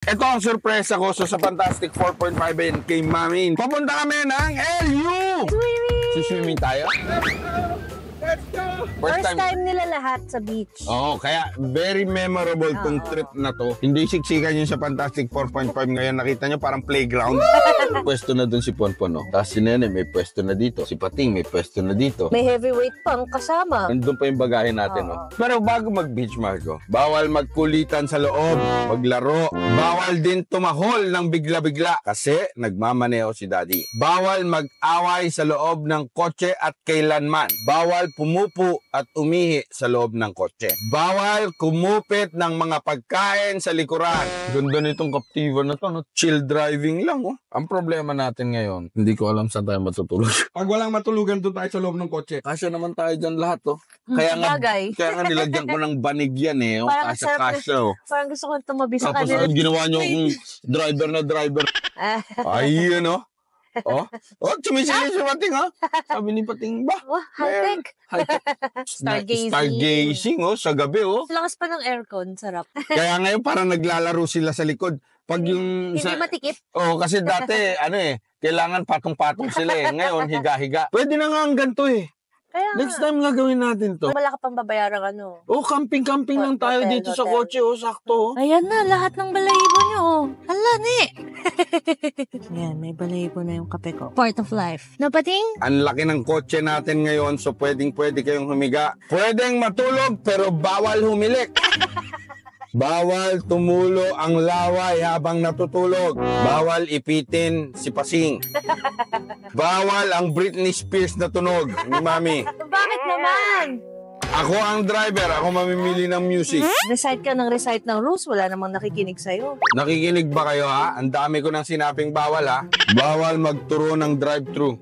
Ito ang sorpresa ko sa Fantastic 4.5 and kay Mami. Papunta kami ng LU! Siswimming tayo? Let's go! First time nila lahat sa beach. Oo, kaya very memorable tong trip na to. Hindi siksikan yung sa Fantastic 4.5 ngayon. Nakita nyo parang playground. Pwesto na dun si Ponpon, no? Tapos si Nene may pwesto na dito. Si Pating may pwesto na dito. May heavyweight pang kasama. Nandun pa yung bagahe natin, no? Pero bago mag-beach, Marco, bawal magkulitan sa loob, maglaro. Bawal din tumahol ng bigla-bigla kasi nagmamaneho si Daddy. Bawal mag-away sa loob ng kotse at kailanman. Bawal pumupo at umihi sa loob ng kotse. Bawal kumupit ng mga pagkain sa likuran. Ganda nitong Captiva na to, no? Chill driving lang, oh. Ang problema natin ngayon, hindi ko alam saan tayo matutulog. Pag walang matulugan, doon tayo sa loob ng kotse. Kasya naman tayo dyan lahat, oh. Kaya nga nilagyan ko ng banig yan, eh. Oh. Kasya, oh. Parang gusto ko tumabi sa tapos kanila. ginawa nyo akong driver. Ayun, oh. Oh, sumisili si Pating, ha? Sabi ni Pating, ba? Oh, high-tech. Stargazing, oh, sa gabi, oh. Lakas pa ng aircon, sarap. Kaya ngayon parang naglalaro sila sa likod. Pag yung... Hindi matikip. Oh, kasi dati, kailangan patong-patong sila eh. Ngayon, higa-higa. Pwede na nga ang ganito eh. Kaya Next time nga gawin natin to. wala ka pang babayaran Oh, camping lang tayo Hotel, dito sa hotel. kotse, oh, sakto. Ayan na, lahat ng balahibo nyo. Hala, ni. Ayan, may balahibo na yung kape ko. Part of life. Napating? Ang laki ng kotse natin ngayon, so pwede kayong humiga. Pwedeng matulog, pero bawal humilik. Bawal tumulo ang laway habang natutulog. Bawal ipitin si Pasing. Bawal ang Britney Spears na tunog ni Mami. Bakit naman? Ako ang driver, ako mamimili ng music. Recite ka ng recite ng rules, wala namang nakikinig sa'yo. Nakikinig ba kayo, ha? Ang dami ko nang sinabing bawal, ha? Bawal magturo ng drive-thru.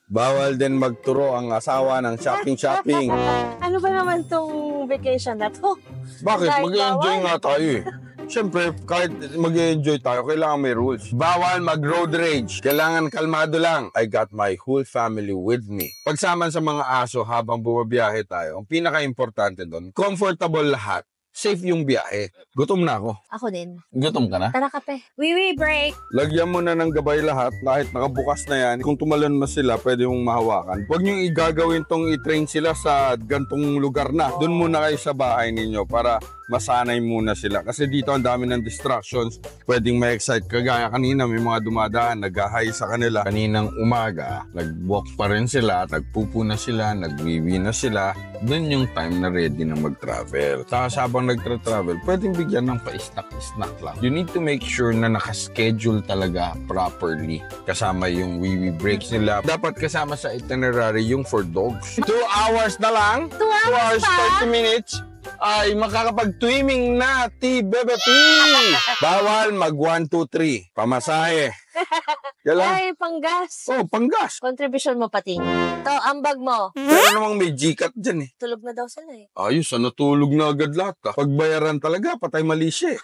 Bawal din magturo ang asawa ng shopping. Ano ba naman tong vacation na to? Bakit? Kahit Mag-enjoy bawal. nga tayo eh. Siyempre, kahit mag-enjoy tayo, kailangan may rules. Bawal mag-road rage. Kailangan kalmado lang. I got my whole family with me. Pagsaman sa mga aso habang bumabiyahe tayo, ang pinaka-importante doon, comfortable lahat. Safe yung biyahe. Gutom na ako. Ako din. Gutom ka na? Tara kape. Wiwi break. Lagyan mo na ng gabay lahat, kahit nakabukas na yan. Kung tumalon mo sila, pwede mong mahawakan. Huwag nyo igagawin tong i-train sila sa gantong lugar na. Doon muna kayo sa bahay ninyo para masanay muna sila. Kasi dito ang dami ng distractions. Pwedeng ma-excite. Kagaya kanina, may mga dumadaan, nag-hi sa kanila. Kaninang umaga, nag-walk pa rin sila, nagpupo na sila, nagwiwi na sila. Doon yung time na ready na mag-travel. Tapos habang nagtra-travel, pwedeng bigyan ng pa-snack lang. You need to make sure na nakaschedule talaga properly. Kasama yung wee breaks nila. Dapat kasama sa itinerary yung for dogs. 2 hours na lang. 2 hours pa? 30 minutes. Ay makakapag-swimming na, Bebe P! Bawal mag 1, 2, 3. Pamasahe. Yala. Ay, panggas. Oh, panggas. Contribution mo pating. To, ambag mo. Pero namang may G-cut dyan eh. Tulog na daw sila eh. Ayos, natulog na agad lahat. Pagbayaran talaga, patay mali siya eh.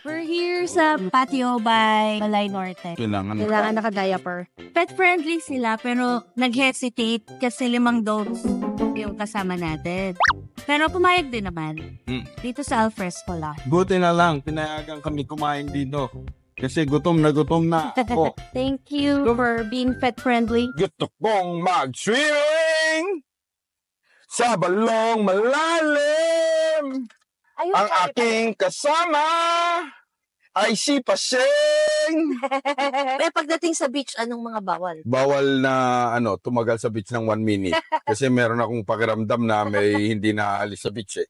We're here sa patio by Balay Norte. Kailangan naka-diaper. Pet-friendly sila pero nag-hesitate kasi 5 dogs yung kasama natin. Pero pumayag din naman. Dito sa Alfresco lang. Buti na lang, pinayagan kami kumain dito. Kasi gutom na ako. Thank you for being pet-friendly. Gusto kong mag-swimming sa balong malalim. Ayun, Ang aking kasama ay si Paseng. Eh, pagdating sa beach, anong mga bawal? Bawal na tumagal sa beach ng 1 minute. Kasi meron akong pakiramdam na may hindi naaalis sa beach eh.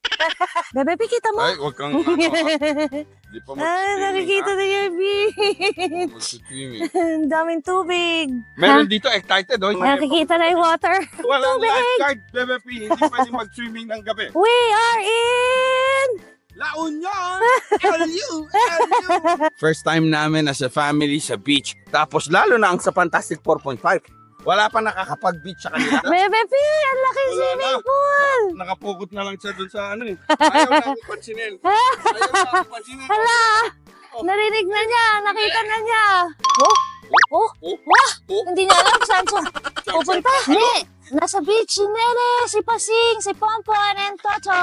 Bebe, kita mo. Ay, wag kang Di pa Nakikita na yung beach. mag-swimming. Ang daming tubig. Meron dito excited, oh. Nakikita na yung water. Walang lifeguard, Bebe P. Hindi pwede mag-swimming ng gabi. We are in! La Union! LU! First time namin as a family sa beach. Tapos lalo na ang sa Fantastic 4.5. Wala pa nakakapag-beach sa kanila. Bebe P, ang laki swimming pool. Nakapukot na lang siya dun sa eh. Ayaw na akong pansinin. Ayaw na akong pansinin. Hala! Narinig na niya, nakita na niya. Oh! Hindi niya alam saan siya pupunta. Nasa beach si Nene, si Pasing, si Pompon, and Toto.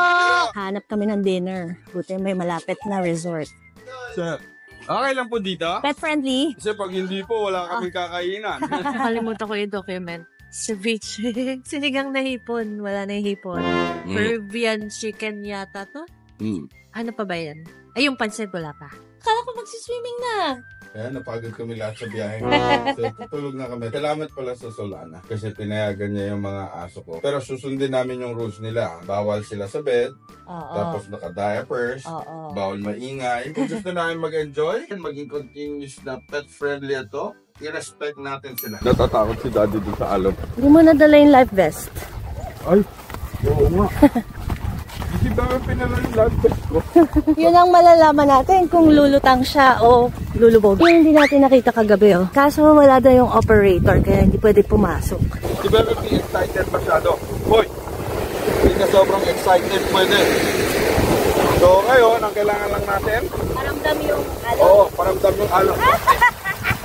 Hanap kami ng dinner. Buti may malapit na resort. Sa Okay lang po dito? Pet friendly. Kasi pag hindi po, wala kami kakainan. Nakalimutan ko yung document. Sa beach. Sinigang na hipon. Wala na hipon. Peruvian chicken yata to. Ano pa ba yan? Ay, yung pansit wala pa. Kala ko magsiswimming na. Kaya napagod kami lahat sa biyahe. So, tutulog na kami. Salamat pala sa Solana kasi pinayagan niya yung mga aso ko. Pero susundin namin yung rules nila. Bawal sila sa bed, Oo. tapos naka-diapers, Oo. bawal maingay. Kung gusto namin mag-enjoy and maging continuous na pet-friendly ito, i-respect natin sila. Natatakot si Daddy dun sa alap. Hindi mo nadala yung life vest. Ay, oo nga. Hindi ba pinala yung life vest ko? Yun ang malalaman natin kung lulutang siya o lulubog. Yung hindi natin nakita kagabi, oh. Kaso wala daw yung operator kaya hindi pwede pumasok. Di ba may excited masyado? Hoy! Hindi ka sobrang excited pwede. So ngayon, ang kailangan lang natin, Paramdam yung oo, paramdam yung alak.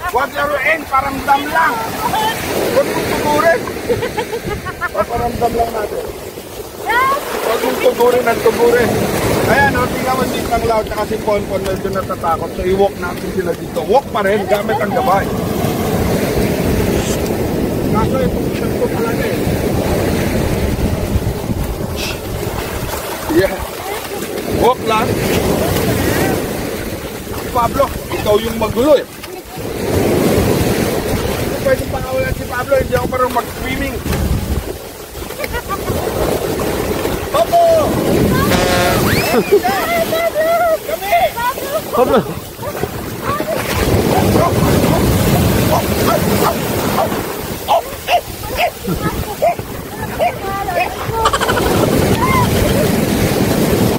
Huwag laruin, paramdam lang. Huwag mong tugurin. Paparamdam lang natin. Huwag mong tugurin ang tugurin. Ayan, o, tingnan mo dito ng loud kasi si Ponpon medyo natatakot. So i-walk natin sila dito. Walk pa rin, gamit ang gabay. Kaso i-position ko talaga eh. Yeah. Walk lang. Si Pablo, ikaw yung magulo eh. Kung pwede pangawalan si Pablo, hindi ako parang mag-swimming. Pablo! Pablo!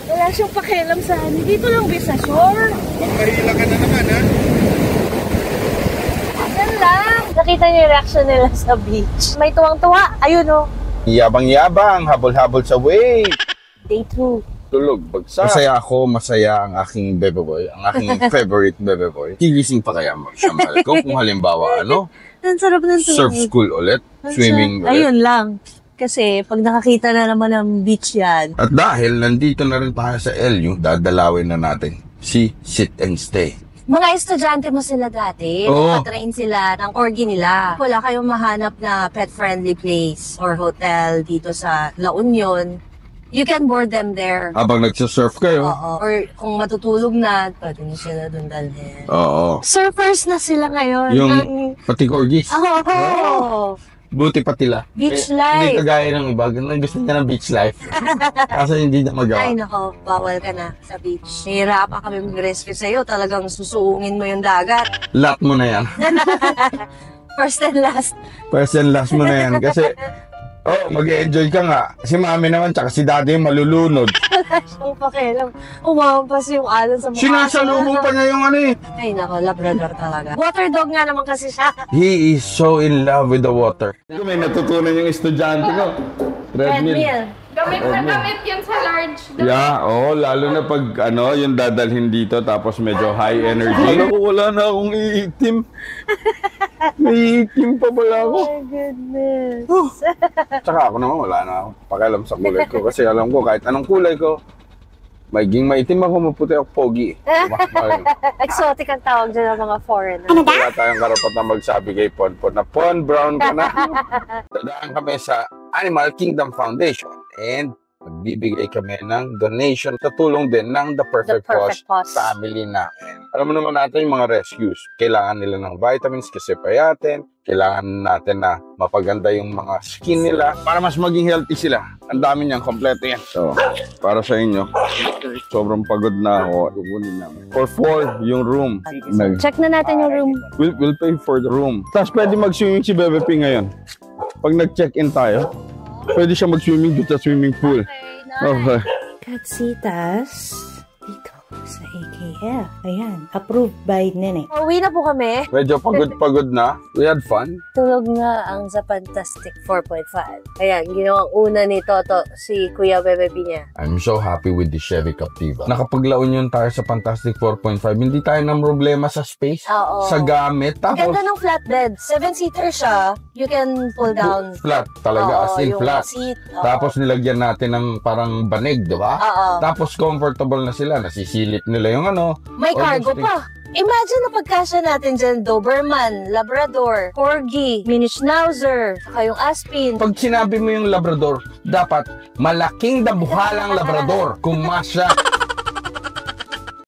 wala siyang pakialam sa ano. Dito lang ba sa shore? Magpahila ka na naman ha? Yan lang. Nakita niyo yung reaction nila sa beach. May tuwang-tuwa. Ayun, oh. Yabang-yabang, habol-habol sa wave. Day 2. Tulog, bagsak. Masaya ako, masaya ang aking bebe boy, ang aking favorite bebe boy. Gigising pa kaya mo siya, mahal ko? Kung halimbawa, ano? Ang sarap ng tulog. Surf school ulit, swimming ulit. Ayun lang. Kasi pag nakakita na naman ng beach yan. At dahil nandito na rin tayo sa LU, dadalawin na natin si Sit and Stay. Mga estudyante mo sila dati, Oo. patrain sila ng orgi nila. Wala kayong mahanap na pet-friendly place or hotel dito sa La Union. You can board them there. Habang nagsasurf kayo. Oo. Or kung matutulog na, pwede nyo sila doon dalhin. Oo. Surfers na sila ngayon. Yung Ang- pati corgis. Oo. Buti pati la. Beach Hindi life. kagaya ng iba. Ganun, gusto niya ng beach life. Kasi hindi na magawa. Ay nako, bawal ka na sa beach. Nahirapan kami mag-rescue sa'yo. Talagang susuungin mo yung dagat. Lot mo na yan. First and last. First and last mo na yan. Kasi, mag-enjoy ka nga. Si mami naman, tsaka si daddy malulunod. Ang pakialam. Umampas yung alon sa mukha. Sinasalubong pa niya yung ano eh. Ay nako, labrador talaga. Water dog nga naman kasi siya. He is so in love with the water. May natutunan yung estudyante ko. Treadmill. Gamit na gamit yan sa large. Yeah, lalo na pag yung dadalhin dito tapos medyo high energy. Alam ko, wala na akong iitim. May iitim pa pala ako. My goodness. Tsaka ako naman, wala na ako pakialam sa kulay ko. Kasi alam ko, kahit anong kulay ko, maging maitim ako, maputi ako, pogi. Exotic ang tawag dyan ng mga foreigner. Wala tayong karapat na magsabi kay Ponpon na Pon, brown ka na. Dadaan kami sa Animal Kingdom Foundation and magbibigay kami ng donation sa tulong din ng The Perfect Cause family namin. Alam mo naman natin yung mga rescues. Kailangan nila ng vitamins kasi payatin. Kailangan natin na mapaganda yung mga skin nila para mas maging healthy sila. Ang dami niyang kompleto yan. So, para sa inyo, sobrang pagod na ako. Kukunin namin. For 4, yung room. Check na natin yung room. We'll pay for the room. Tapos pwede mag-swimming si Bebe P ngayon. Pag nag-check-in tayo, pwede siya mag-swimming dito sa swimming pool. Okay. Katsitas dito sa AKF. Ayan, approved by Nene. Uwi na po kami. Medyo pagod-pagod na. We had fun. Tulog nga ang sa Fantastic 4.5. Ayan, ginawang una ni Toto si Kuya Bebe P niya. I'm so happy with the Chevy Captiva. Nakapaglaon yun tayo sa Fantastic 4.5. Hindi tayo ng problema sa space, Oo. sa gamit. Tapos, Ganda ng flatbed. 7-seater siya. You can pull down. flat talaga, as in yung flat. seat. Oo. Tapos nilagyan natin ng parang banig, di ba? Oo. Tapos comfortable na sila. Nasisilip nila yung May cargo Almost pa. Imagine na pagkasya natin dyan, Doberman, Labrador, Corgi, Mini Schnauzer, saka yung Aspin. Pag sinabi mo yung Labrador, dapat malaking dabuhalang Labrador kung masya